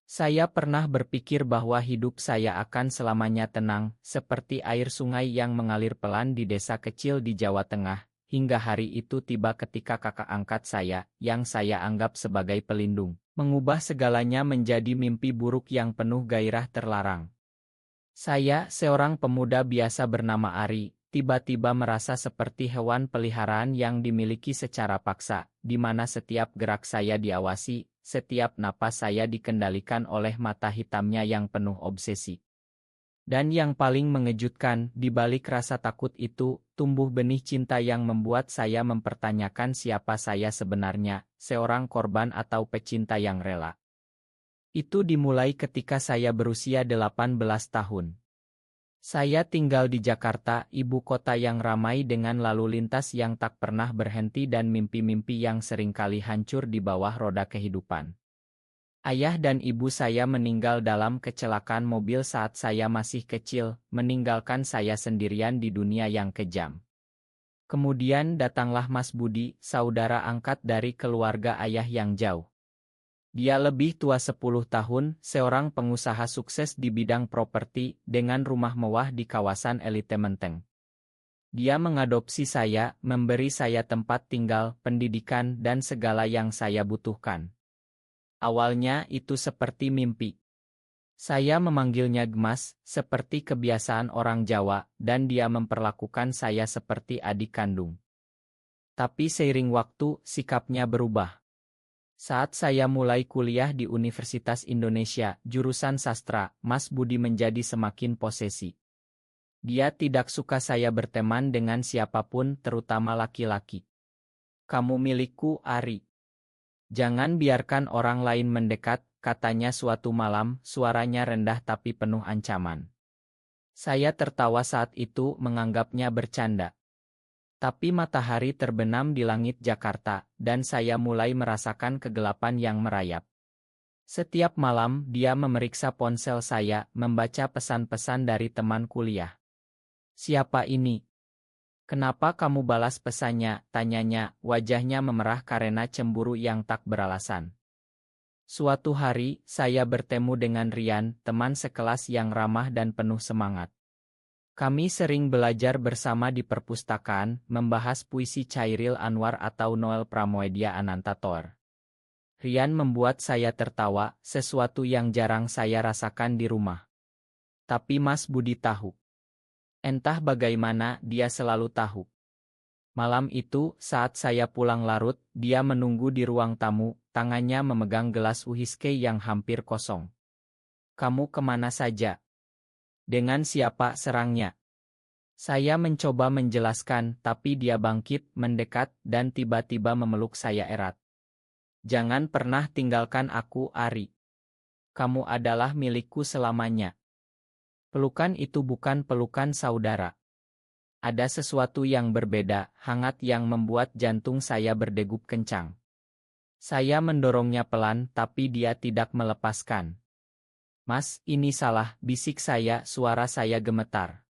Saya pernah berpikir bahwa hidup saya akan selamanya tenang, seperti air sungai yang mengalir pelan di desa kecil di Jawa Tengah, hingga hari itu tiba ketika kakak angkat saya, yang saya anggap sebagai pelindung, mengubah segalanya menjadi mimpi buruk yang penuh gairah terlarang. Saya, seorang pemuda biasa bernama Ari, tiba-tiba merasa seperti hewan peliharaan yang dimiliki secara paksa, di mana setiap gerak saya diawasi, setiap napas saya dikendalikan oleh mata hitamnya yang penuh obsesi. Dan yang paling mengejutkan, di balik rasa takut itu, tumbuh benih cinta yang membuat saya mempertanyakan siapa saya sebenarnya, seorang korban atau pecinta yang rela. Itu dimulai ketika saya berusia 18 tahun. Saya tinggal di Jakarta, ibu kota yang ramai dengan lalu lintas yang tak pernah berhenti dan mimpi-mimpi yang seringkali hancur di bawah roda kehidupan. Ayah dan ibu saya meninggal dalam kecelakaan mobil saat saya masih kecil, meninggalkan saya sendirian di dunia yang kejam. Kemudian datanglah Mas Budi, saudara angkat dari keluarga ayah yang jauh. Dia lebih tua 10 tahun, seorang pengusaha sukses di bidang properti, dengan rumah mewah di kawasan elite Menteng. Dia mengadopsi saya, memberi saya tempat tinggal, pendidikan, dan segala yang saya butuhkan. Awalnya itu seperti mimpi. Saya memanggilnya Gemas, seperti kebiasaan orang Jawa, dan dia memperlakukan saya seperti adik kandung. Tapi seiring waktu, sikapnya berubah. Saat saya mulai kuliah di Universitas Indonesia, jurusan sastra, Mas Budi menjadi semakin posesi. Dia tidak suka saya berteman dengan siapapun, terutama laki-laki. "Kamu milikku, Ari. Jangan biarkan orang lain mendekat," katanya suatu malam, suaranya rendah tapi penuh ancaman. Saya tertawa saat itu, menganggapnya bercanda. Tapi matahari terbenam di langit Jakarta, dan saya mulai merasakan kegelapan yang merayap. Setiap malam, dia memeriksa ponsel saya, membaca pesan-pesan dari teman kuliah. "Siapa ini? Kenapa kamu balas pesannya?" tanyanya, wajahnya memerah karena cemburu yang tak beralasan. Suatu hari, saya bertemu dengan Rian, teman sekelas yang ramah dan penuh semangat. Kami sering belajar bersama di perpustakaan, membahas puisi Chairil Anwar atau Noel Pramoedya Anantathur. Rian membuat saya tertawa, sesuatu yang jarang saya rasakan di rumah. Tapi Mas Budi tahu. Entah bagaimana, dia selalu tahu. Malam itu, saat saya pulang larut, dia menunggu di ruang tamu, tangannya memegang gelas whisky yang hampir kosong. "Kamu kemana saja? Dengan siapa?" serangnya. Saya mencoba menjelaskan, tapi dia bangkit, mendekat, dan tiba-tiba memeluk saya erat. "Jangan pernah tinggalkan aku, Ari. Kamu adalah milikku selamanya." Pelukan itu bukan pelukan saudara. Ada sesuatu yang berbeda, hangat yang membuat jantung saya berdegup kencang. Saya mendorongnya pelan, tapi dia tidak melepaskan. "Mas, ini salah," bisik saya, suara saya gemetar.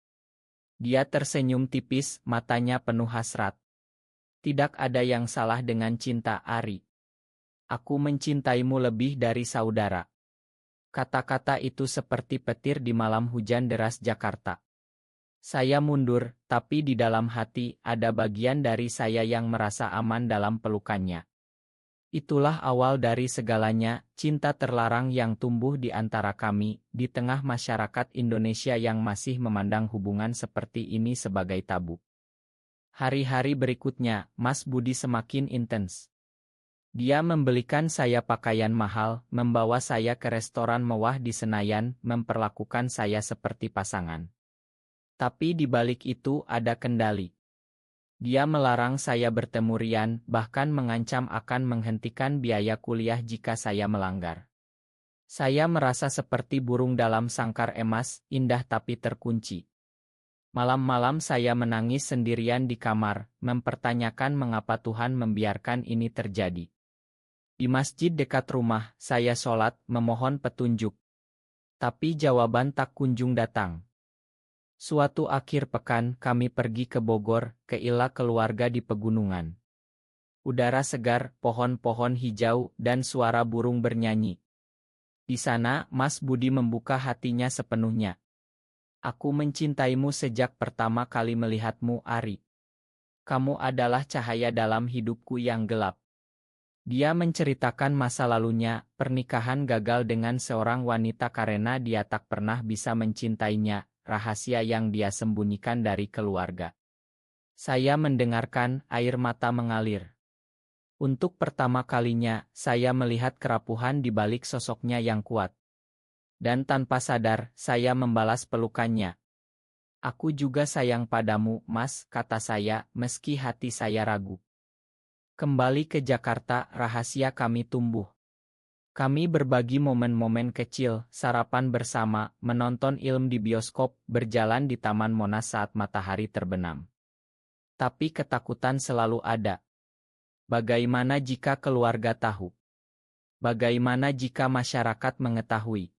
Dia tersenyum tipis, matanya penuh hasrat. "Tidak ada yang salah dengan cinta, Ari. Aku mencintaimu lebih dari saudara." Kata-kata itu seperti petir di malam hujan deras Jakarta. Saya mundur, tapi di dalam hati, ada bagian dari saya yang merasa aman dalam pelukannya. Itulah awal dari segalanya, cinta terlarang yang tumbuh di antara kami, di tengah masyarakat Indonesia yang masih memandang hubungan seperti ini sebagai tabu. Hari-hari berikutnya, Mas Budi semakin intens. Dia membelikan saya pakaian mahal, membawa saya ke restoran mewah di Senayan, memperlakukan saya seperti pasangan. Tapi di balik itu ada kendali. Dia melarang saya bertemu Rian, bahkan mengancam akan menghentikan biaya kuliah jika saya melanggar. Saya merasa seperti burung dalam sangkar emas, indah tapi terkunci. Malam-malam saya menangis sendirian di kamar, mempertanyakan mengapa Tuhan membiarkan ini terjadi. Di masjid dekat rumah, saya sholat, memohon petunjuk. Tapi jawaban tak kunjung datang. Suatu akhir pekan, kami pergi ke Bogor, ke Ila keluarga di pegunungan. Udara segar, pohon-pohon hijau, dan suara burung bernyanyi. Di sana, Mas Budi membuka hatinya sepenuhnya. Aku mencintaimu sejak pertama kali melihatmu, Ari. Kamu adalah cahaya dalam hidupku yang gelap. Dia menceritakan masa lalunya, pernikahan gagal dengan seorang wanita karena dia tak pernah bisa mencintainya, rahasia yang dia sembunyikan dari keluarga. Saya mendengarkan, air mata mengalir. Untuk pertama kalinya, saya melihat kerapuhan di balik sosoknya yang kuat. Dan tanpa sadar, saya membalas pelukannya. Aku juga sayang padamu, Mas, kata saya, meski hati saya ragu. Kembali ke Jakarta, rahasia kami tumbuh. Kami berbagi momen-momen kecil, sarapan bersama, menonton film di bioskop, berjalan di Taman Monas saat matahari terbenam. Tapi ketakutan selalu ada. Bagaimana jika keluarga tahu? Bagaimana jika masyarakat mengetahui?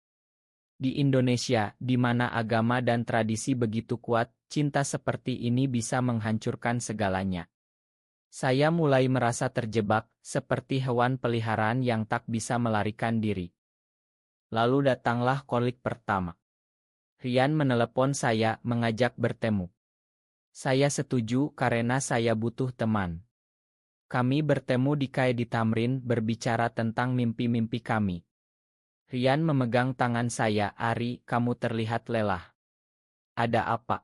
Di Indonesia, di mana agama dan tradisi begitu kuat, cinta seperti ini bisa menghancurkan segalanya. Saya mulai merasa terjebak, seperti hewan peliharaan yang tak bisa melarikan diri. Lalu datanglah konflik pertama. Rian menelepon saya, mengajak bertemu. Saya setuju karena saya butuh teman. Kami bertemu di Kai di Tamrin, berbicara tentang mimpi-mimpi kami. Rian memegang tangan saya, Ari, kamu terlihat lelah. Ada apa?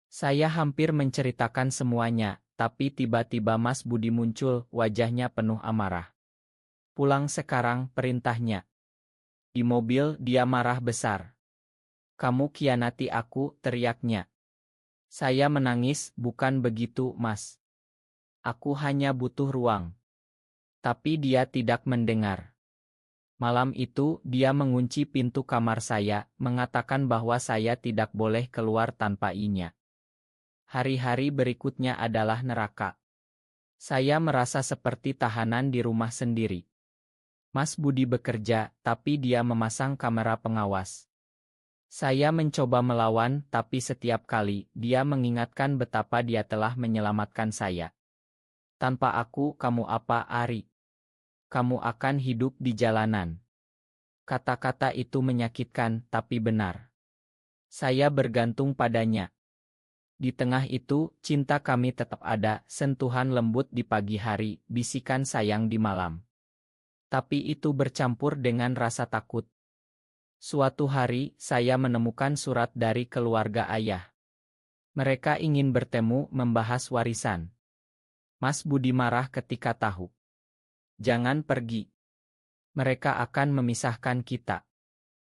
Saya hampir menceritakan semuanya, tapi tiba-tiba Mas Budi muncul, wajahnya penuh amarah. Pulang sekarang, perintahnya. Di mobil, dia marah besar. Kamu khianati aku, teriaknya. Saya menangis, bukan begitu, Mas. Aku hanya butuh ruang. Tapi dia tidak mendengar. Malam itu, dia mengunci pintu kamar saya, mengatakan bahwa saya tidak boleh keluar tanpa izinnya. Hari-hari berikutnya adalah neraka. Saya merasa seperti tahanan di rumah sendiri. Mas Budi bekerja, tapi dia memasang kamera pengawas. Saya mencoba melawan, tapi setiap kali, dia mengingatkan betapa dia telah menyelamatkan saya. Tanpa aku, kamu apa, Ari? Kamu akan hidup di jalanan. Kata-kata itu menyakitkan, tapi benar. Saya bergantung padanya. Di tengah itu, cinta kami tetap ada, sentuhan lembut di pagi hari, bisikan sayang di malam. Tapi itu bercampur dengan rasa takut. Suatu hari, saya menemukan surat dari keluarga ayah. Mereka ingin bertemu, membahas warisan. Mas Budi marah ketika tahu. Jangan pergi. Mereka akan memisahkan kita.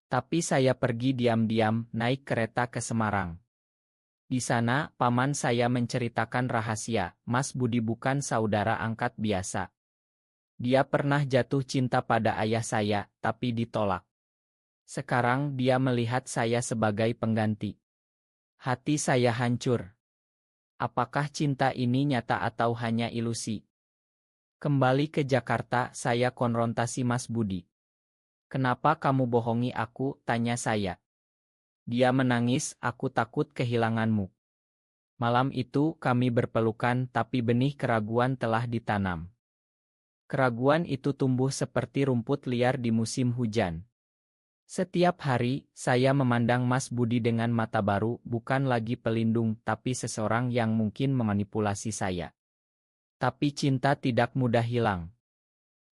Tapi saya pergi diam-diam, naik kereta ke Semarang. Di sana, paman saya menceritakan rahasia, Mas Budi bukan saudara angkat biasa. Dia pernah jatuh cinta pada ayah saya, tapi ditolak. Sekarang dia melihat saya sebagai pengganti. Hati saya hancur. Apakah cinta ini nyata atau hanya ilusi? Kembali ke Jakarta, saya konfrontasi Mas Budi. Kenapa kamu bohongi aku, tanya saya. Dia menangis, aku takut kehilanganmu. Malam itu kami berpelukan, tapi benih keraguan telah ditanam. Keraguan itu tumbuh seperti rumput liar di musim hujan. Setiap hari, saya memandang Mas Budi dengan mata baru, bukan lagi pelindung, tapi seseorang yang mungkin memanipulasi saya. Tapi cinta tidak mudah hilang.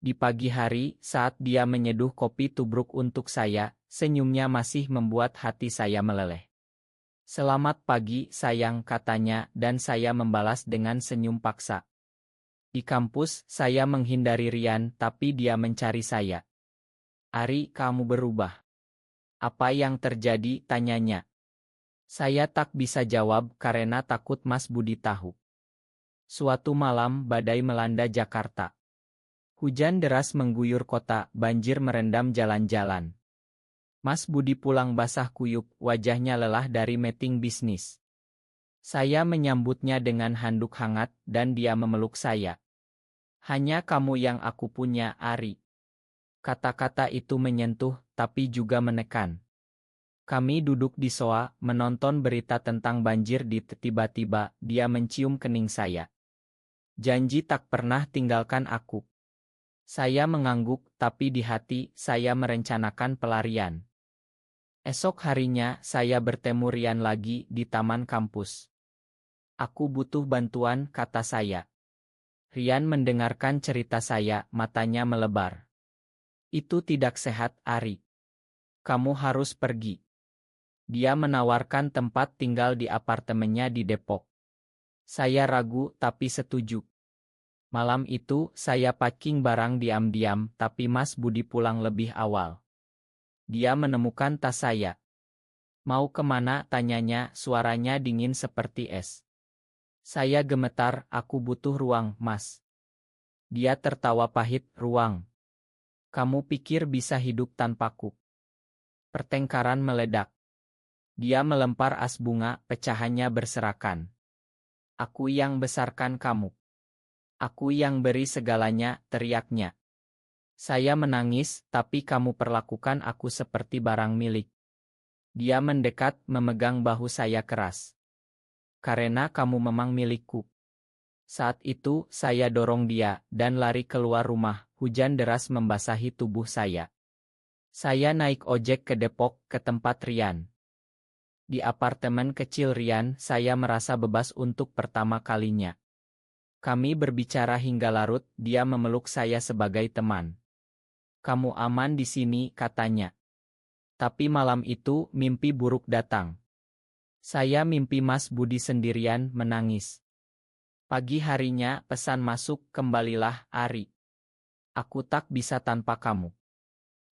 Di pagi hari, saat dia menyeduh kopi tubruk untuk saya, senyumnya masih membuat hati saya meleleh. Selamat pagi, sayang, katanya, dan saya membalas dengan senyum paksa. Di kampus, saya menghindari Rian, tapi dia mencari saya. Ari, kamu berubah. Apa yang terjadi, tanyanya. Saya tak bisa jawab karena takut Mas Budi tahu. Suatu malam, badai melanda Jakarta. Hujan deras mengguyur kota, banjir merendam jalan-jalan. Mas Budi pulang basah kuyup, wajahnya lelah dari meeting bisnis. Saya menyambutnya dengan handuk hangat, dan dia memeluk saya. Hanya kamu yang aku punya, Ari. Kata-kata itu menyentuh, tapi juga menekan. Kami duduk di sofa, menonton berita tentang banjir tiba-tiba, dia mencium kening saya. Janji tak pernah tinggalkan aku. Saya mengangguk, tapi di hati saya merencanakan pelarian. Esok harinya saya bertemu Rian lagi di taman kampus. Aku butuh bantuan, kata saya. Rian mendengarkan cerita saya, matanya melebar. Itu tidak sehat, Ari. Kamu harus pergi. Dia menawarkan tempat tinggal di apartemennya di Depok. Saya ragu tapi setuju. Malam itu saya packing barang diam-diam, tapi Mas Budi pulang lebih awal. Dia menemukan tas saya. Mau kemana? Tanyanya, suaranya dingin seperti es. Saya gemetar, aku butuh ruang, Mas. Dia tertawa pahit, ruang. Kamu pikir bisa hidup tanpaku? Pertengkaran meledak. Dia melempar as bunga, pecahannya berserakan. Aku yang besarkan kamu. Aku yang beri segalanya, teriaknya. Saya menangis, tapi kamu perlakukan aku seperti barang milik. Dia mendekat, memegang bahu saya keras. Karena kamu memang milikku. Saat itu, saya dorong dia, dan lari keluar rumah. Hujan deras membasahi tubuh saya. Saya naik ojek ke Depok, ke tempat Rian. Di apartemen kecil Rian, saya merasa bebas untuk pertama kalinya. Kami berbicara hingga larut, dia memeluk saya sebagai teman. Kamu aman di sini, katanya. Tapi malam itu, mimpi buruk datang. Saya mimpi Mas Budi sendirian, menangis. Pagi harinya, pesan masuk, kembalilah, Ari. Aku tak bisa tanpa kamu.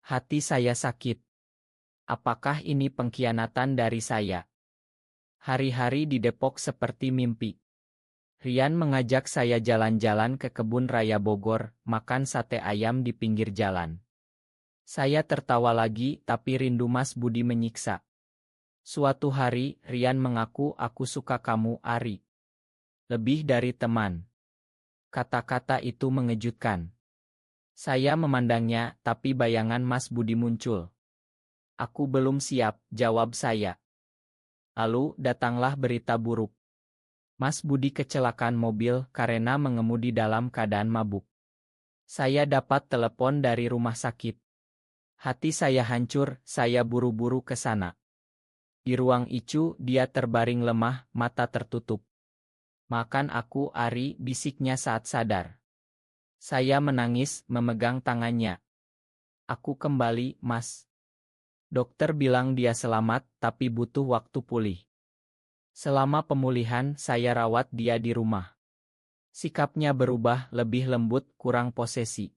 Hati saya sakit. Apakah ini pengkhianatan dari saya? Hari-hari di Depok seperti mimpi. Rian mengajak saya jalan-jalan ke kebun raya Bogor, makan sate ayam di pinggir jalan. Saya tertawa lagi, tapi rindu Mas Budi menyiksa. Suatu hari, Rian mengaku, aku suka kamu, Ari. Lebih dari teman. Kata-kata itu mengejutkan. Saya memandangnya, tapi bayangan Mas Budi muncul. Aku belum siap, jawab saya. Lalu, datanglah berita buruk. Mas Budi kecelakaan mobil karena mengemudi dalam keadaan mabuk. Saya dapat telepon dari rumah sakit. Hati saya hancur, saya buru-buru ke sana. Di ruang ICU, dia terbaring lemah, mata tertutup. Makan aku, Ari, bisiknya saat sadar. Saya menangis, memegang tangannya. Aku kembali, Mas. Dokter bilang dia selamat, tapi butuh waktu pulih. Selama pemulihan, saya rawat dia di rumah. Sikapnya berubah, lebih lembut, kurang posesi.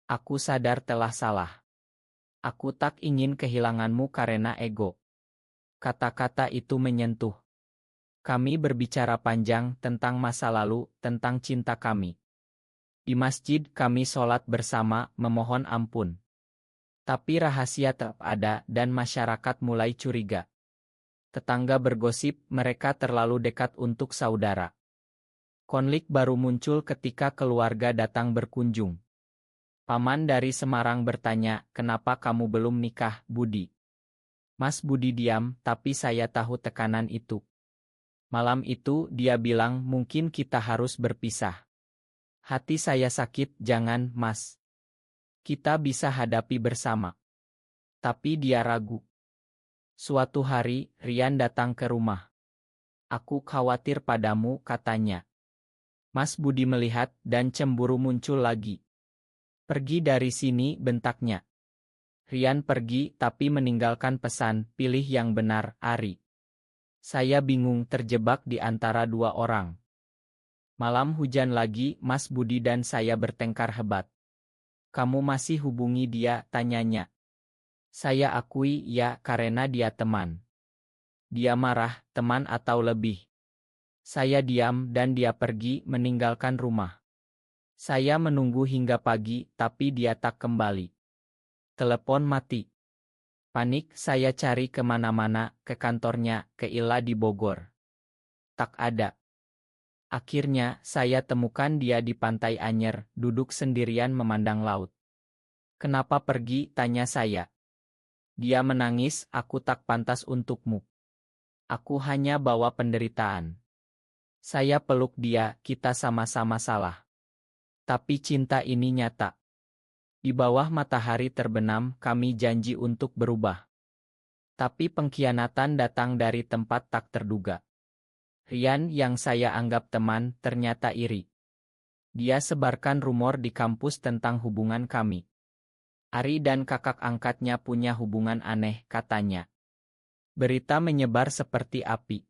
Aku sadar telah salah. Aku tak ingin kehilanganmu karena ego. Kata-kata itu menyentuh. Kami berbicara panjang tentang masa lalu, tentang cinta kami. Di masjid kami sholat bersama, memohon ampun. Tapi rahasia tetap ada dan masyarakat mulai curiga. Tetangga bergosip mereka terlalu dekat untuk saudara. Konflik baru muncul ketika keluarga datang berkunjung. Paman dari Semarang bertanya, kenapa kamu belum nikah, Budi? Mas Budi diam, tapi saya tahu tekanan itu. Malam itu dia bilang mungkin kita harus berpisah. Hati saya sakit, jangan, Mas. Kita bisa hadapi bersama. Tapi dia ragu. Suatu hari, Rian datang ke rumah. Aku khawatir padamu, katanya. Mas Budi melihat dan cemburu muncul lagi. Pergi dari sini, bentaknya. Rian pergi tapi meninggalkan pesan, pilih yang benar, Ari. Saya bingung terjebak di antara dua orang. Malam hujan lagi, Mas Budi dan saya bertengkar hebat. Kamu masih hubungi dia, tanyanya. Saya akui ya karena dia teman. Dia marah, teman atau lebih. Saya diam dan dia pergi meninggalkan rumah. Saya menunggu hingga pagi tapi dia tak kembali. Telepon mati. Panik saya cari kemana-mana, ke kantornya, ke Ila di Bogor. Tak ada. Akhirnya saya temukan dia di Pantai Anyer, duduk sendirian memandang laut. Kenapa pergi, tanya saya. Dia menangis, aku tak pantas untukmu. Aku hanya bawa penderitaan. Saya peluk dia, kita sama-sama salah. Tapi cinta ini nyata. Di bawah matahari terbenam, kami janji untuk berubah. Tapi pengkhianatan datang dari tempat tak terduga. Rian yang saya anggap teman, ternyata iri. Dia sebarkan rumor di kampus tentang hubungan kami. Ari dan kakak angkatnya punya hubungan aneh, katanya. Berita menyebar seperti api.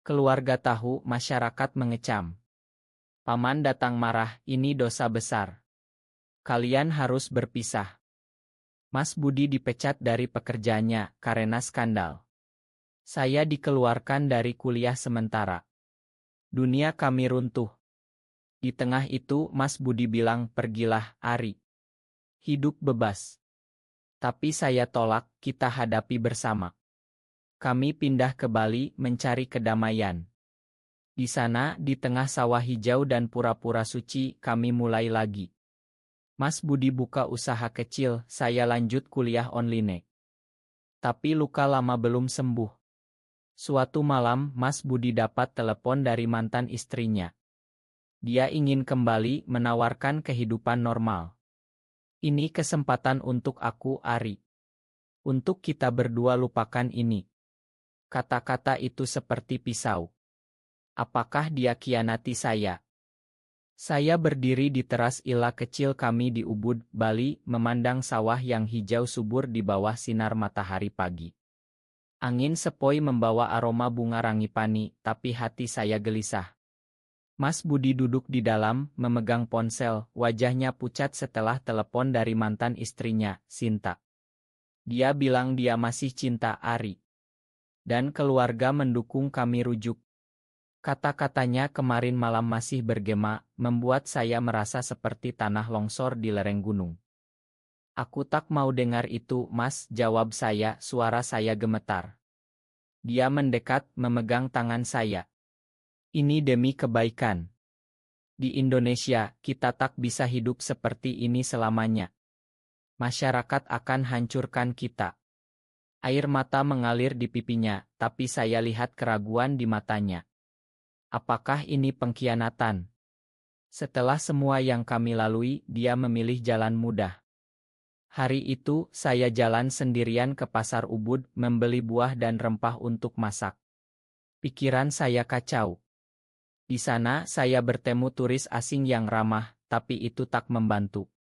Keluarga tahu, masyarakat mengecam. Paman datang marah, ini dosa besar. Kalian harus berpisah. Mas Budi dipecat dari pekerjaannya karena skandal. Saya dikeluarkan dari kuliah sementara. Dunia kami runtuh. Di tengah itu Mas Budi bilang, pergilah, Ari. Hidup bebas. Tapi saya tolak, kita hadapi bersama. Kami pindah ke Bali mencari kedamaian. Di sana, di tengah sawah hijau dan pura-pura suci, kami mulai lagi. Mas Budi buka usaha kecil, saya lanjut kuliah online. Tapi luka lama belum sembuh. Suatu malam, Mas Budi dapat telepon dari mantan istrinya. Dia ingin kembali menawarkan kehidupan normal. Ini kesempatan untuk aku, Ari. Untuk kita berdua lupakan ini. Kata-kata itu seperti pisau. Apakah dia khianati saya? Saya berdiri di teras ila kecil kami di Ubud, Bali, memandang sawah yang hijau subur di bawah sinar matahari pagi. Angin sepoi membawa aroma bunga rangipani, tapi hati saya gelisah. Mas Budi duduk di dalam, memegang ponsel, wajahnya pucat setelah telepon dari mantan istrinya, Sinta. Dia bilang dia masih cinta Ari. Dan keluarga mendukung kami rujuk. Kata-katanya kemarin malam masih bergema, membuat saya merasa seperti tanah longsor di lereng gunung. Aku tak mau dengar itu, Mas, jawab saya, suara saya gemetar. Dia mendekat, memegang tangan saya. Ini demi kebaikan. Di Indonesia, kita tak bisa hidup seperti ini selamanya. Masyarakat akan hancurkan kita. Air mata mengalir di pipinya, tapi saya lihat keraguan di matanya. Apakah ini pengkhianatan? Setelah semua yang kami lalui, dia memilih jalan mudah. Hari itu, saya jalan sendirian ke pasar Ubud, membeli buah dan rempah untuk masak. Pikiran saya kacau. Di sana, saya bertemu turis asing yang ramah, tapi itu tak membantu.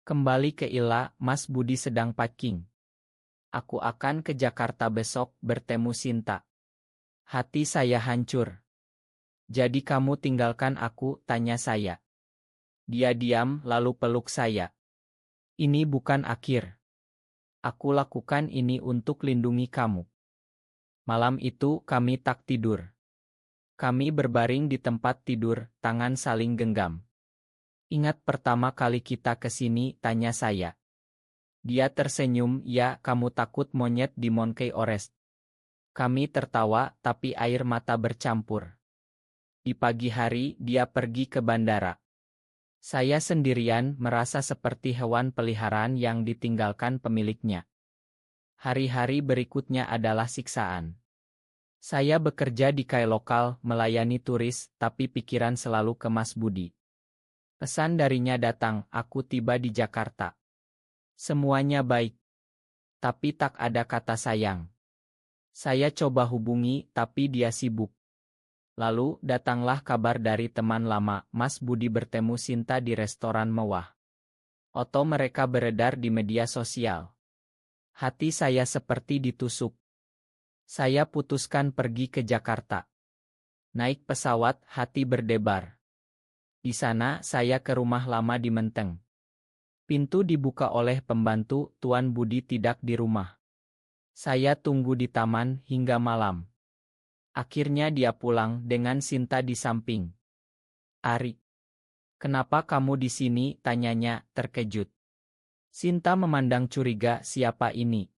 Kembali ke Ila, Mas Budi sedang packing. Aku akan ke Jakarta besok, bertemu Sinta. Hati saya hancur. Jadi kamu tinggalkan aku, tanya saya. Dia diam, lalu peluk saya. Ini bukan akhir. Aku lakukan ini untuk lindungi kamu. Malam itu, kami tak tidur. Kami berbaring di tempat tidur, tangan saling genggam. Ingat pertama kali kita ke sini, tanya saya. Dia tersenyum, ya, kamu takut monyet di Monkey Forest. Kami tertawa, tapi air mata bercampur. Di pagi hari, dia pergi ke bandara. Saya sendirian, merasa seperti hewan peliharaan yang ditinggalkan pemiliknya. Hari-hari berikutnya adalah siksaan. Saya bekerja di kai lokal, melayani turis, tapi pikiran selalu ke Mas Budi. Pesan darinya datang, aku tiba di Jakarta. Semuanya baik. Tapi tak ada kata sayang. Saya coba hubungi, tapi dia sibuk. Lalu, datanglah kabar dari teman lama, Mas Budi bertemu Sinta di restoran mewah. Foto mereka beredar di media sosial. Hati saya seperti ditusuk. Saya putuskan pergi ke Jakarta. Naik pesawat, hati berdebar. Di sana, saya ke rumah lama di Menteng. Pintu dibuka oleh pembantu, Tuan Budi tidak di rumah. Saya tunggu di taman hingga malam. Akhirnya dia pulang dengan Sinta di samping. Ari, kenapa kamu di sini? Tanyanya, terkejut. Sinta memandang curiga, siapa ini?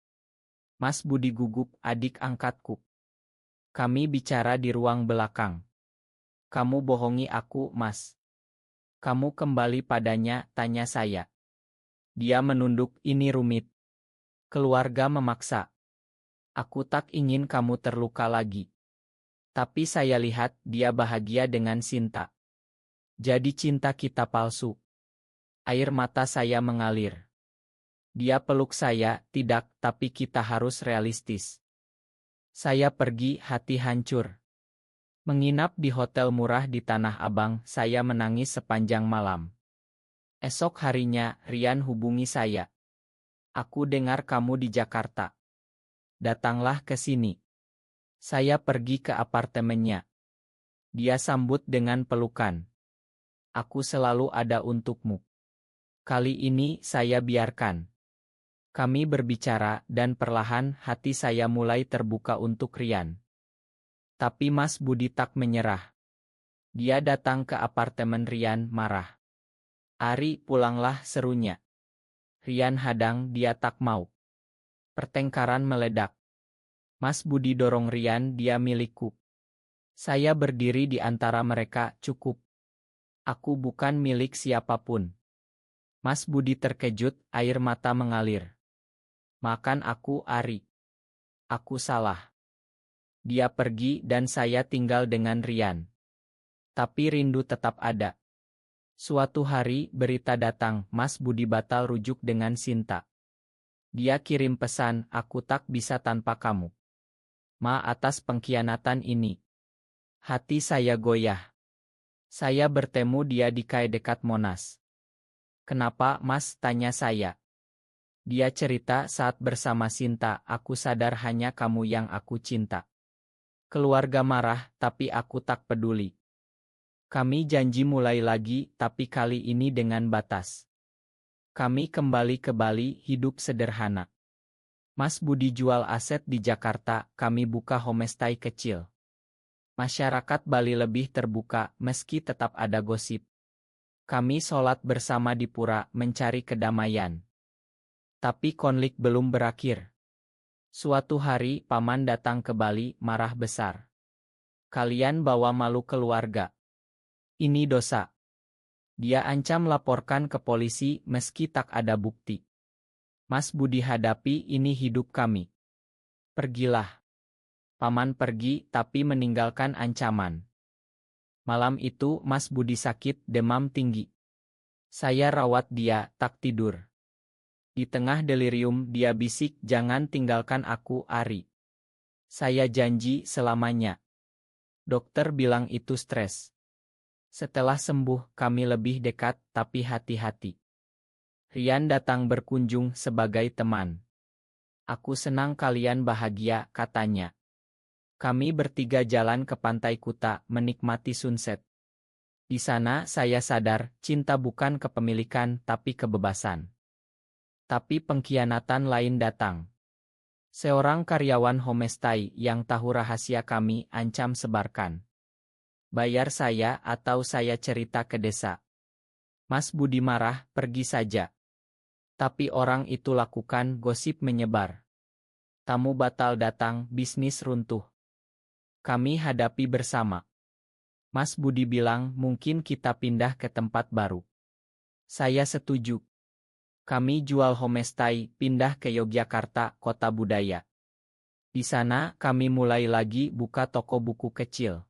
Mas Budi gugup, adik angkatku. Kami bicara di ruang belakang. Kamu bohongi aku, Mas. Kamu kembali padanya, tanya saya. Dia menunduk, ini rumit. Keluarga memaksa. Aku tak ingin kamu terluka lagi. Tapi saya lihat dia bahagia dengan Sinta. Jadi cinta kita palsu. Air mata saya mengalir. Dia peluk saya, tidak, tapi kita harus realistis. Saya pergi, hati hancur. Menginap di hotel murah di Tanah Abang, saya menangis sepanjang malam. Esok harinya, Rian hubungi saya. Aku dengar kamu di Jakarta. Datanglah ke sini. Saya pergi ke apartemennya. Dia sambut dengan pelukan. Aku selalu ada untukmu. Kali ini saya biarkan. Kami berbicara dan perlahan hati saya mulai terbuka untuk Rian. Tapi Mas Budi tak menyerah. Dia datang ke apartemen Rian marah. Ari, pulanglah, serunya. Rian hadang, dia tak mau. Pertengkaran meledak. Mas Budi dorong Rian, dia milikku. Saya berdiri di antara mereka, cukup. Aku bukan milik siapapun. Mas Budi terkejut, air mata mengalir. Makan aku, Ari. Aku salah. Dia pergi dan saya tinggal dengan Rian. Tapi rindu tetap ada. Suatu hari berita datang, Mas Budi batal rujuk dengan Sinta. Dia kirim pesan, aku tak bisa tanpa kamu. Ma atas pengkhianatan ini. Hati saya goyah. Saya bertemu dia di kai dekat Monas. Kenapa, Mas? Tanya saya. Dia cerita saat bersama Sinta, aku sadar hanya kamu yang aku cinta. Keluarga marah, tapi aku tak peduli. Kami janji mulai lagi, tapi kali ini dengan batas. Kami kembali ke Bali, hidup sederhana. Mas Budi jual aset di Jakarta, kami buka homestay kecil. Masyarakat Bali lebih terbuka, meski tetap ada gosip. Kami sholat bersama di pura, mencari kedamaian. Tapi konflik belum berakhir. Suatu hari, paman datang ke Bali, marah besar. Kalian bawa malu keluarga. Ini dosa. Dia ancam laporkan ke polisi meski tak ada bukti. Mas Budi hadapi, ini hidup kami. Pergilah. Paman pergi tapi meninggalkan ancaman. Malam itu Mas Budi sakit, demam tinggi. Saya rawat dia, tak tidur. Di tengah delirium dia bisik, jangan tinggalkan aku, Ari. Saya janji selamanya. Dokter bilang itu stres. Setelah sembuh, kami lebih dekat, tapi hati-hati. Rian datang berkunjung sebagai teman. Aku senang kalian bahagia, katanya. Kami bertiga jalan ke pantai Kuta, menikmati sunset. Di sana saya sadar, cinta bukan kepemilikan, tapi kebebasan. Tapi pengkhianatan lain datang. Seorang karyawan homestay yang tahu rahasia kami ancam sebarkan. Bayar saya atau saya cerita ke desa. Mas Budi marah, pergi saja. Tapi orang itu lakukan, gosip menyebar. Tamu batal datang, bisnis runtuh. Kami hadapi bersama. Mas Budi bilang mungkin kita pindah ke tempat baru. Saya setuju. Kami jual homestay, pindah ke Yogyakarta, kota budaya. Di sana kami mulai lagi buka toko buku kecil.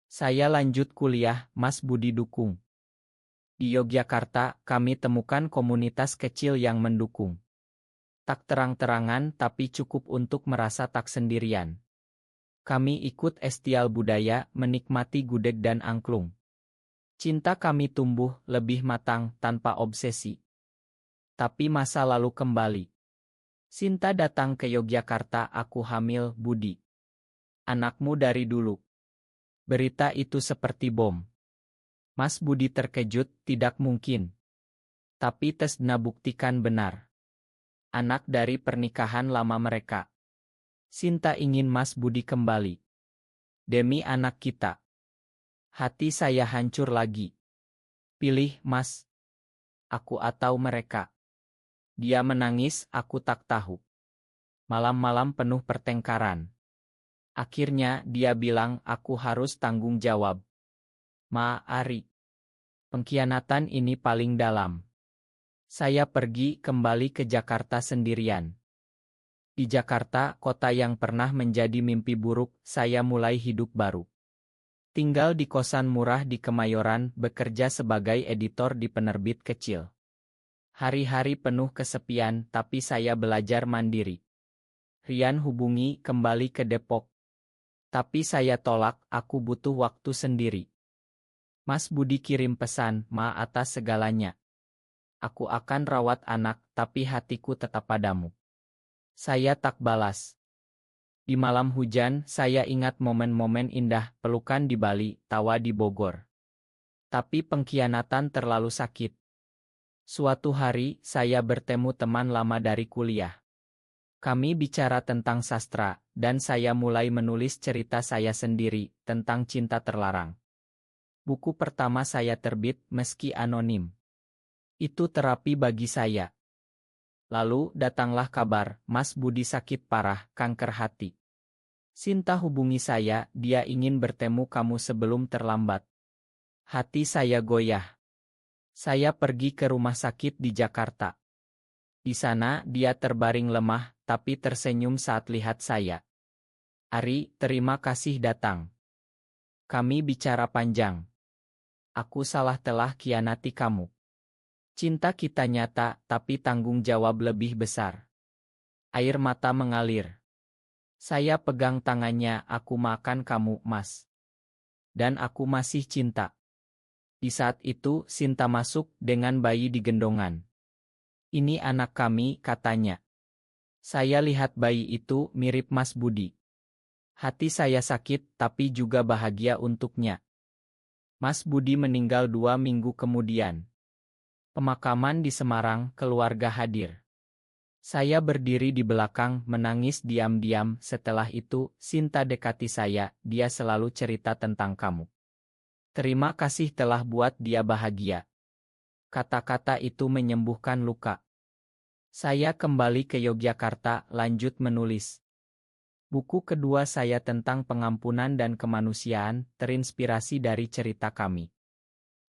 Saya lanjut kuliah, Mas Budi dukung. Di Yogyakarta kami temukan komunitas kecil yang mendukung. Tak terang-terangan tapi cukup untuk merasa tak sendirian. Kami ikut estial budaya, menikmati gudeg dan angklung. Cinta kami tumbuh lebih matang tanpa obsesi. Tapi masa lalu kembali. Sinta datang ke Yogyakarta, aku hamil, Budi. Anakmu dari dulu. Berita itu seperti bom. Mas Budi terkejut, tidak mungkin. Tapi tes DNA buktikan benar. Anak dari pernikahan lama mereka. Sinta ingin Mas Budi kembali. Demi anak kita. Hati saya hancur lagi. Pilih, Mas. Aku atau mereka. Dia menangis, aku tak tahu. Malam-malam penuh pertengkaran. Akhirnya dia bilang aku harus tanggung jawab. Ma, Ari. Pengkhianatan ini paling dalam. Saya pergi kembali ke Jakarta sendirian. Di Jakarta, kota yang pernah menjadi mimpi buruk, saya mulai hidup baru. Tinggal di kosan murah di Kemayoran, bekerja sebagai editor di penerbit kecil. Hari-hari penuh kesepian, tapi saya belajar mandiri. Rian hubungi kembali ke Depok. Tapi saya tolak, aku butuh waktu sendiri. Mas Budi kirim pesan, "Ma atas segalanya. Aku akan rawat anak, tapi hatiku tetap padamu." Saya tak balas. Di malam hujan, saya ingat momen-momen indah, pelukan di Bali, tawa di Bogor. Tapi pengkhianatan terlalu sakit. Suatu hari, saya bertemu teman lama dari kuliah. Kami bicara tentang sastra, dan saya mulai menulis cerita saya sendiri tentang cinta terlarang. Buku pertama saya terbit meski anonim. Itu terapi bagi saya. Lalu datanglah kabar, Mas Budi sakit parah, kanker hati. Sinta hubungi saya, dia ingin bertemu kamu sebelum terlambat. Hati saya goyah. Saya pergi ke rumah sakit di Jakarta. Di sana dia terbaring lemah, tapi tersenyum saat lihat saya. "Ari, terima kasih datang. Kami bicara panjang. Aku salah telah khianati kamu. Cinta kita nyata, tapi tanggung jawab lebih besar." Air mata mengalir. Saya pegang tangannya, "Aku makan kamu, Mas. Dan aku masih cinta." Di saat itu, Sinta masuk dengan bayi di gendongan. "Ini anak kami," katanya. Saya lihat bayi itu mirip Mas Budi. Hati saya sakit, tapi juga bahagia untuknya. Mas Budi meninggal 2 minggu kemudian. Pemakaman di Semarang, keluarga hadir. Saya berdiri di belakang, menangis diam-diam. Setelah itu, Sinta dekati saya, "Dia selalu cerita tentang kamu. Terima kasih telah buat dia bahagia." Kata-kata itu menyembuhkan luka. Saya kembali ke Yogyakarta, lanjut menulis. Buku kedua saya tentang pengampunan dan kemanusiaan, terinspirasi dari cerita kami.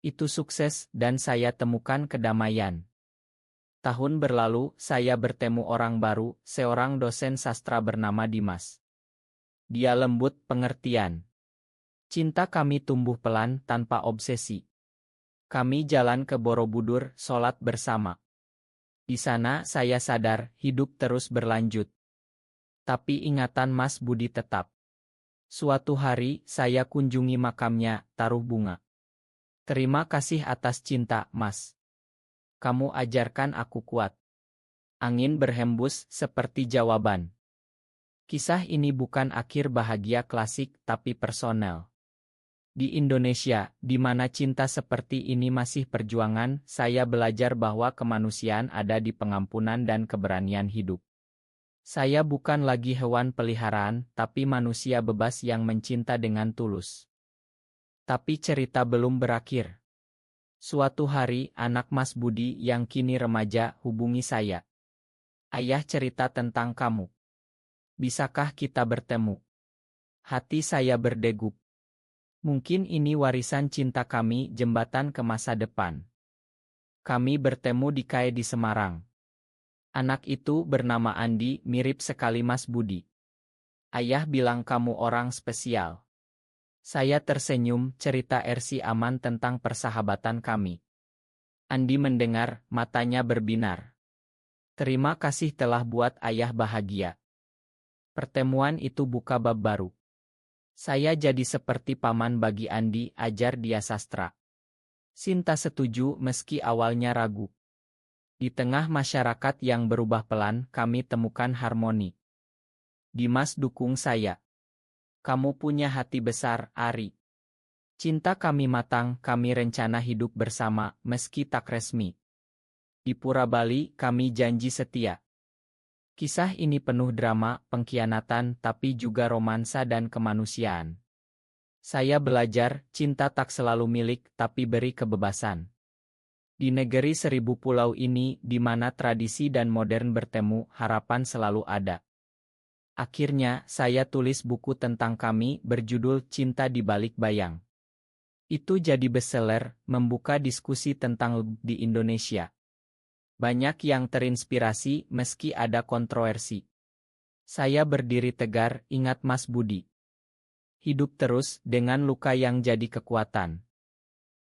Itu sukses, dan saya temukan kedamaian. Tahun berlalu, saya bertemu orang baru, seorang dosen sastra bernama Dimas. Dia lembut, pengertian. Cinta kami tumbuh pelan, tanpa obsesi. Kami jalan ke Borobudur, sholat bersama. Di sana saya sadar, hidup terus berlanjut. Tapi ingatan Mas Budi tetap. Suatu hari, saya kunjungi makamnya, taruh bunga. "Terima kasih atas cinta, Mas. Kamu ajarkan aku kuat." Angin berhembus, seperti jawaban. Kisah ini bukan akhir bahagia klasik, tapi personel. Di Indonesia, di mana cinta seperti ini masih perjuangan, saya belajar bahwa kemanusiaan ada di pengampunan dan keberanian hidup. Saya bukan lagi hewan peliharaan, tapi manusia bebas yang mencinta dengan tulus. Tapi cerita belum berakhir. Suatu hari, anak Mas Budi yang kini remaja hubungi saya. "Ayah cerita tentang kamu. Bisakah kita bertemu?" Hati saya berdegup. Mungkin ini warisan cinta kami, jembatan ke masa depan. Kami bertemu di KAI di Semarang. Anak itu bernama Andi, mirip sekali Mas Budi. "Ayah bilang kamu orang spesial." Saya tersenyum, cerita RC aman tentang persahabatan kami. Andi mendengar, matanya berbinar. "Terima kasih telah buat ayah bahagia." Pertemuan itu buka bab baru. Saya jadi seperti paman bagi Andi, ajar dia sastra. Sinta setuju meski awalnya ragu. Di tengah masyarakat yang berubah pelan, kami temukan harmoni. Dimas dukung saya. "Kamu punya hati besar, Ari. Cinta kami matang, kami rencana hidup bersama, meski tak resmi. Di Pura Bali, kami janji setia." Kisah ini penuh drama, pengkhianatan, tapi juga romansa dan kemanusiaan. Saya belajar, cinta tak selalu milik, tapi beri kebebasan. Di negeri 1000 pulau ini, di mana tradisi dan modern bertemu, harapan selalu ada. Akhirnya, saya tulis buku tentang kami, berjudul Cinta di Balik Bayang. Itu jadi bestseller, membuka diskusi tentang di Indonesia. Banyak yang terinspirasi meski ada kontroversi. Saya berdiri tegar, ingat Mas Budi. Hidup terus, dengan luka yang jadi kekuatan.